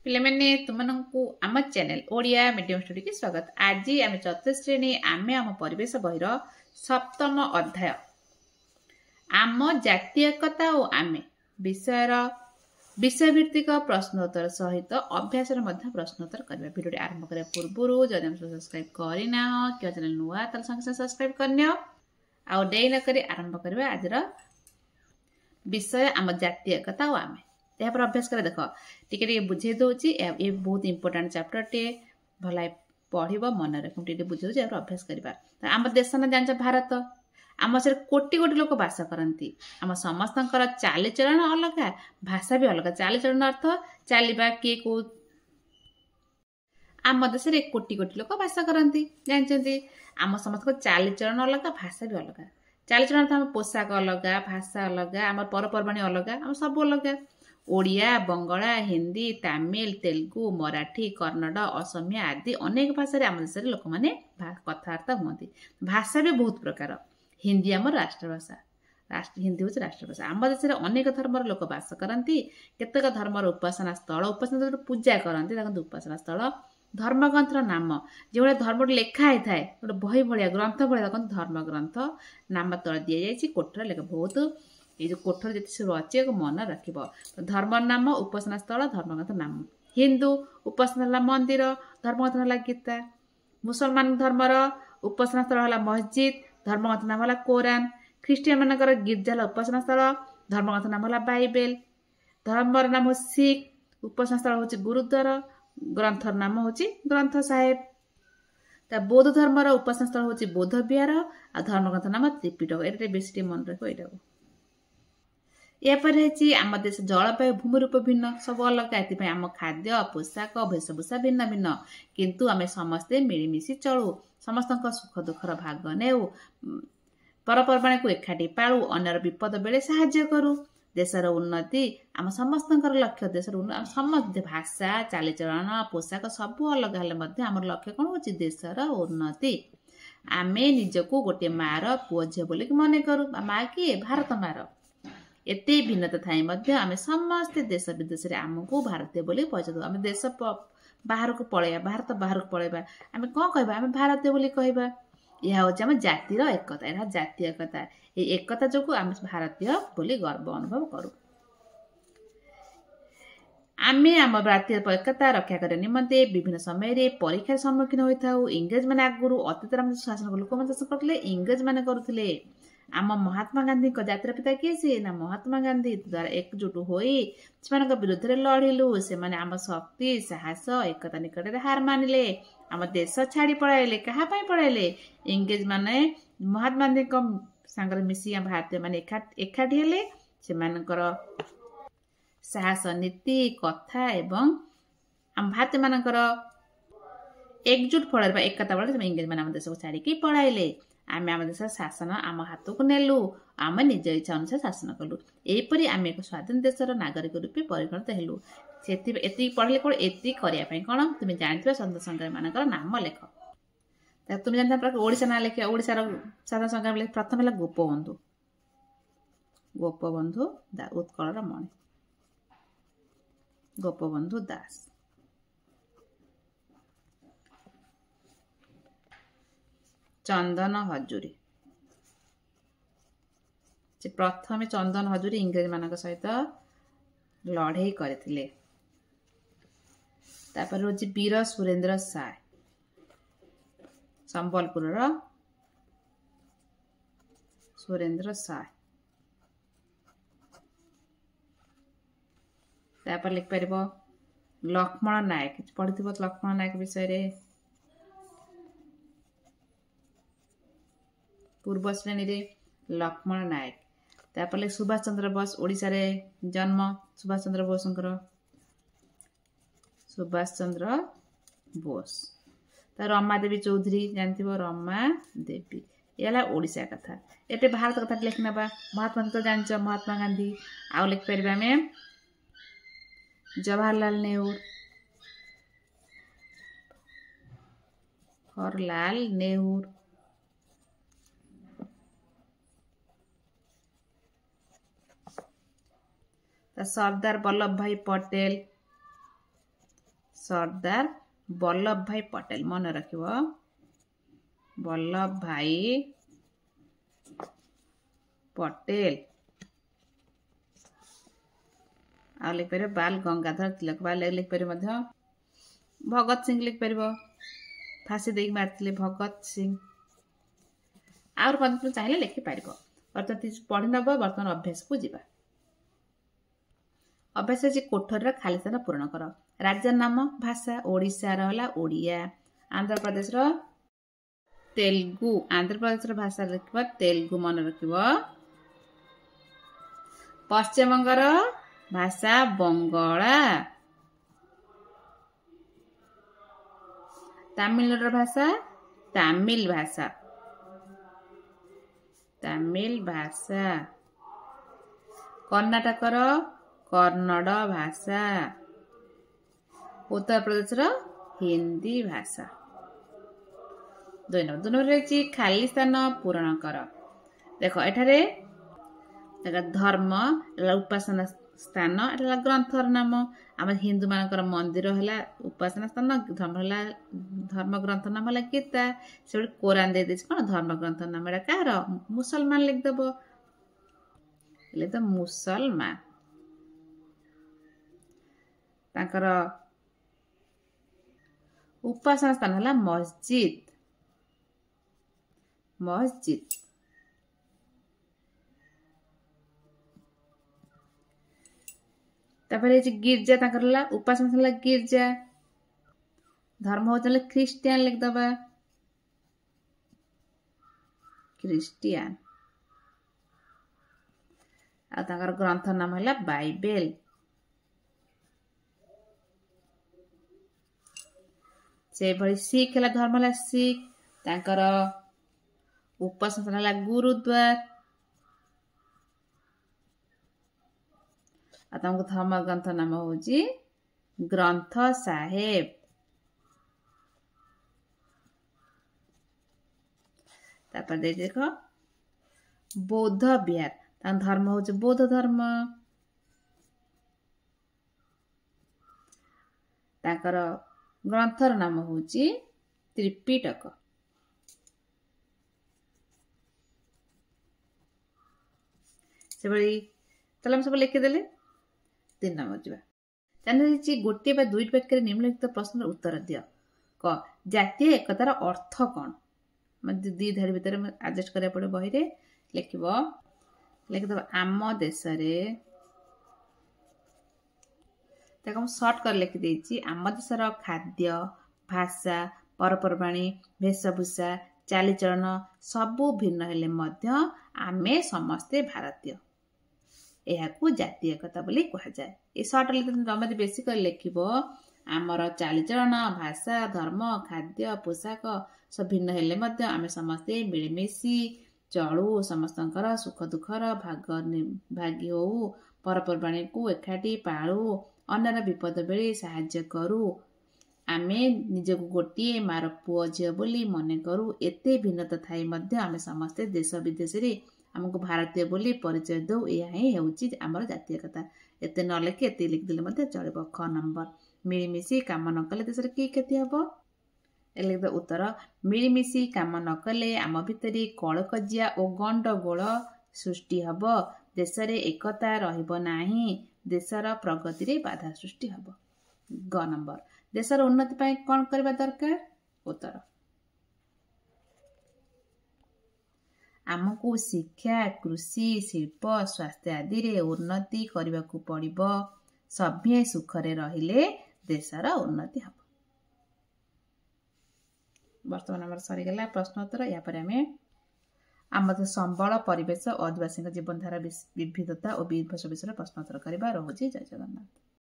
ପିଲାମାନେ ତୁମମାନଙ୍କୁ ଆମ ଚ୍ୟାନେଲ ଓଡ଼ିଆ ମିଡିୟମ ଷ୍ଟଡି କି ସ୍ୱାଗତ। ଆଜି ଆମେ ଚତୁର୍ଥ ଶ୍ରେଣୀ ଆମେ ଆମ ପରିବେଶ ବହିର ସପ୍ତମ ଅଧ୍ୟାୟ ଆମ ଜାତୀୟକତା ଓ ଆମେ ବିଷୟଭିତ୍ତିକ ପ୍ରଶ୍ନୋତ୍ତର ସହିତ ଅଭ୍ୟାସର ମଧ୍ୟ ପ୍ରଶ୍ନୋତ୍ତର କରିବା। ଭିଡ଼ିଓଟି ଆରମ୍ଭ କରିବା ପୂର୍ବରୁ ଯଦି ଆମେ ସବସ୍କ୍ରାଇବ କରିନାହ କି ଚ୍ୟାନେଲ ନୂଆ ତାହେଲେ ସାଙ୍ଗେ ସାଙ୍ଗେ ସବସ୍କ୍ରାଇବ କରିନିଅ। ଆଉ ଡେରି ନ କରି ଆରମ୍ଭ କରିବା ଆଜିର ବିଷୟ ଆମ ଜାତୀୟକତା ଓ ଆମେ। यापर अभ्यास कर देख टे बुझे दूसरी ये बहुत इंपोर्टाट चैप्टरटे भल पढ़ मन रख बुझे अभ्यास करवा। आम देश ना जान भारत आम से कोटी कोटी लोक बास करती। आम समस्त चालीचलन अलग भाषा भी अलग। चालीचलन अर्थ चलवा किए कौ आम देश में कोटी कोटी लोक बास करती जानते। आम समस्त चालीचलन अलग भाषा भी अलग। चालीचलन आम पोशाक अलग भाषा अलग आम पर्वपर्वाणी अलग आम सब अलग। ओडिया बंगला हिंदी तमिल तेलुगु मराठी कन्नड़ असमिया आदि अनेक भाषा आम देश लोक मैंने कथबार्ता हुए। भाषा भी बहुत प्रकार। हिंदी आम राष्ट्रभाषा हिंदी हूँ राष्ट्रभाषा। आम देश में अनेक धर्मर लोक बास करती। केतक धर्मर उपासना स्थल उपासना पूजा करती उपासना स्थल धर्मग्रंथर नाम जो धर्म लेखा होता है गोटे बही भाया ग्रंथ भाया धर्म ग्रंथ नाम तले दि जाए कोठर लेखा बहुत ये जो कोठर जिते सब अच्छे मन रख धर्म नाम उपासना स्थल धर्मग्रंथ नाम। हिंदू उपासना मंदिर धर्मग्रंथ है गीता। मुसलमान धर्मर उपासना स्थल है मस्जिद धर्मग्रंथ नाम है कोरान। ख्रीस्टियान मानकर गिर्जा उपासना स्थल धर्मग्रंथ नाम है बाइबल। धर्मर नाम हो सिख उपासना स्थल हूँ गुरुद्वार ग्रंथर नाम हूँ ग्रंथ साहेब। बौद्ध धर्मर उपासना स्थल हूँ बौद्ध विहार आ धर्मग्रंथ नाम त्रिपिटक। ये बेसी मन रख यहाँ यापर आम देश जलवायु भूमिरूप भिन्न सब अलग। ये आम खाद्य पोशाक वेशभूषा भिन्न भिन्न किंतु आम समस्ते मिलमिशि चलू समस्त सुख दुखर भाग नेऊ पर्वपर्वाणी को एकाठी पालू अन्यर विपद बेले साहाय्य करू। देशर उन्नति आम समस्त लक्ष्य देशर समस्त भाषा चालीचलन पोशाक सब अलग हेल्ले आम लक्ष्य कौन हो देशर उन्नति। आम निजको गोटे मार पुओ झील बोल मन करू माँ किए भारत मार। एत भिन्नता थाई आम समस्ते देश विदेश में आमको भारतीय बोली परिचय दो। आम देश बाहर को पलैया भारत बाहर को पलैया आम कौन कह आम भारतीय बोली कहवा। यह हूँ आम जातिर एकता यह जातीयकता। ये एकता जो आम भारतीय बोली गर्व अनुभव करूँ। आम आम भारतीय एकता रक्षा करने निमंते विभिन्न समय परीक्षार सम्मुखीन होता। इंग्रेज मैंने आगुरी अतीत शासन लोक शासन करते इंग्रेज मैंने करुले। आम महात्मा गांधी जातिर पिता किए सी ना महात्मा गांधी द्वारा एकजुट हो विरुद्ध लड़िलु से आम शक्ति साहस एकता निकट में हार मानिले। आम देश छाड़ी पढ़ाइले क्या पढ़ाइले इंग्रेज माने महात्मा गांधी सांगर मिसी भारतीय मान एकाठी हेले से साहस नीति कथा एवं आम भारतीय मानकर एकजुट फल एकता फल इंग्रेज मैंने आम देश को छाड़ी पढ़ाइले। आम आम देश शासन आम हाथ को नेलु आम निज इच्छा अनुसार शासन कलु। यहीपरि आम एक स्वाधीन देशर नागरिक रूपे परिगणित हेलु। से पढ़ले कौन एति करने कौन तुम्हें जानते स्वतंत्र संग्रामी मान नाम लेख। तुम जानते ओडिशा ना लेख ओडिशार स्वाधीन संग्राम लेख प्रथम है गोपबंधु गोपबंधु उत्कलर मणि गोपबंधु दास। चंदन हजूरी से प्रथम चंदन हजूरी इंग्रेज मान सहित लड़े करथिले। तापर होची वीर सुरेंद्र साय संबलपुर सुरेंद्र साय। तापर लिख पार लक्ष्मण नायक पढ़ी लक्ष्मण नायक विषय रे पूर्व श्रेणी रे लक्ष्मण नायक। तापर सुभाष चंद्र बोस ओडिशा रे जन्म सुभाष चंद्र बोस सुभाष चंद्र बोस। रमा देवी चौधरी जानती रमा देवी ये ओडिशा कथा। ये भारत कथा लिखना महात्मा गांधी तो जान महात्मा गांधी आउ लिख पार आम जवाहरलाल नेहरू सरदार वल्लभ भाई पटेल सरदार वल्लभ भाई पटेल मन रखिब वल्लभ भाई पटेल आ लिख पारे बाल गंगाधर तिलक बाल लिख पारे भगत सिंह लिख पार फांसी दे मारते भगत सिंह आउर चाहिए लिखिपार बर्तमान पढ़ी नब बर्तमान अभ्यास को जीवा अभ्यास अच्छी कोठर खाली स्थान पूरण कर राज्य नाम भाषा ओडिशा रहा ओडिया आंध्र प्रदेश तेलुगु आंध्र प्रदेश भाषा लिखा तेलुगु मन रखिब पश्चिम बंगर भाषा बंगला तमिलनाडु भाषा तमिल भाषा कर्नाटक कन्नड़ भाषा उत्तर प्रदेश हिंदी भाषा 2 नंबर खाली स्थान पूरण कर देख एठारे धर्म उपासना स्थान एटा ग्रंथर नाम आम हिंदू मानकर मंदिर है उपासना स्थान धर्म ग्रंथ नाम है गीता से कोरान दे कौन धर्म ग्रंथ नाम एटा कहार मुसलमान लिखदेव तो मुसलमान तांकर उपासना स्थान है मस्जिद गिरजा उपासना स्थान गिरजा धर्म हो ख्रीस्टियन लिखदबा ख्रीस्टियन आ ग्रंथ नाम है बाइबल से भली सिख है धर्म है सिख तांकर उपासना स्थान है गुरुद्वार तुमको धर्म ग्रंथ नाम हूँ ग्रंथ साहेब तापर देख बौद्ध विहार धर्म हूँ बौद्ध धर्म ताकर ग्रंथर नाम हूँ त्रिपिटक से सब लिखिदेले 3 नंबर जी गोटे 2 वाक्य निम्नलिखित प्रश्न उत्तर दिय क जातीय एकतार अर्थ कौन मतलब 2 धाड़ी भितर एडजस्ट करा पड़े बही रे लिखिब आम देश सर्ट कर लिखिदे आम देशर खाद्य भाषा परपर्वाणी वेशभूषा चालीचलन सबू भिन्न हेले मध्य आमे समस्ते भारतीय यह जातीय एकता बोली कह जाए ये सर्ट तुम बेसी कर लिखिब आमर चालीचलन भाषा धर्म खाद्य पोशाक सब भिन्न हेले मध्य आमे समस्ते मिलमिशी चलू समस्तंकर सुख दुखर भागी हो परपर्वाणी को एकाठी पालू अन्यर विपद बेले साहाय्य करू आमे निजको गोटे मार पुओ झील बोली मने करू एते भिन्नता थाई मध्य आमे समस्ते देश विदेश रे आमको भारतीय बोली परिचय दौ यह ही होउची आमर जातीयकता एते न लिखि एते लिखिदेले मध्य चलिबो ख नंबर मिलिमिशी काम न कले देशर की क्षति हबो एलिद उत्तर मिलिमिशी काम न कले आम भितरी कलकजिया और गंडगोल सृष्टि हबो देशरे एकता रहिबो नाही देशर प्रगति रे बाधा सृष्टि हबो ग नंबर देशर उन्नति पाई कोन करबा दरकार उत्तर आमको शिक्षा कृषि शिल्प स्वास्थ्य आदि रे उन्नति करबा को पड़िबो सभ्य सुखरे रहिले देशर उन्नति हबो वर्तमान नंबर सरी गला प्रश्न उत्तर या पर हमें आम संबल परिवेश आदिवासी जीवनधारा विविधता और विभस विषय प्रश्न उत्तर करवा रहुछि जय जगन्नाथ।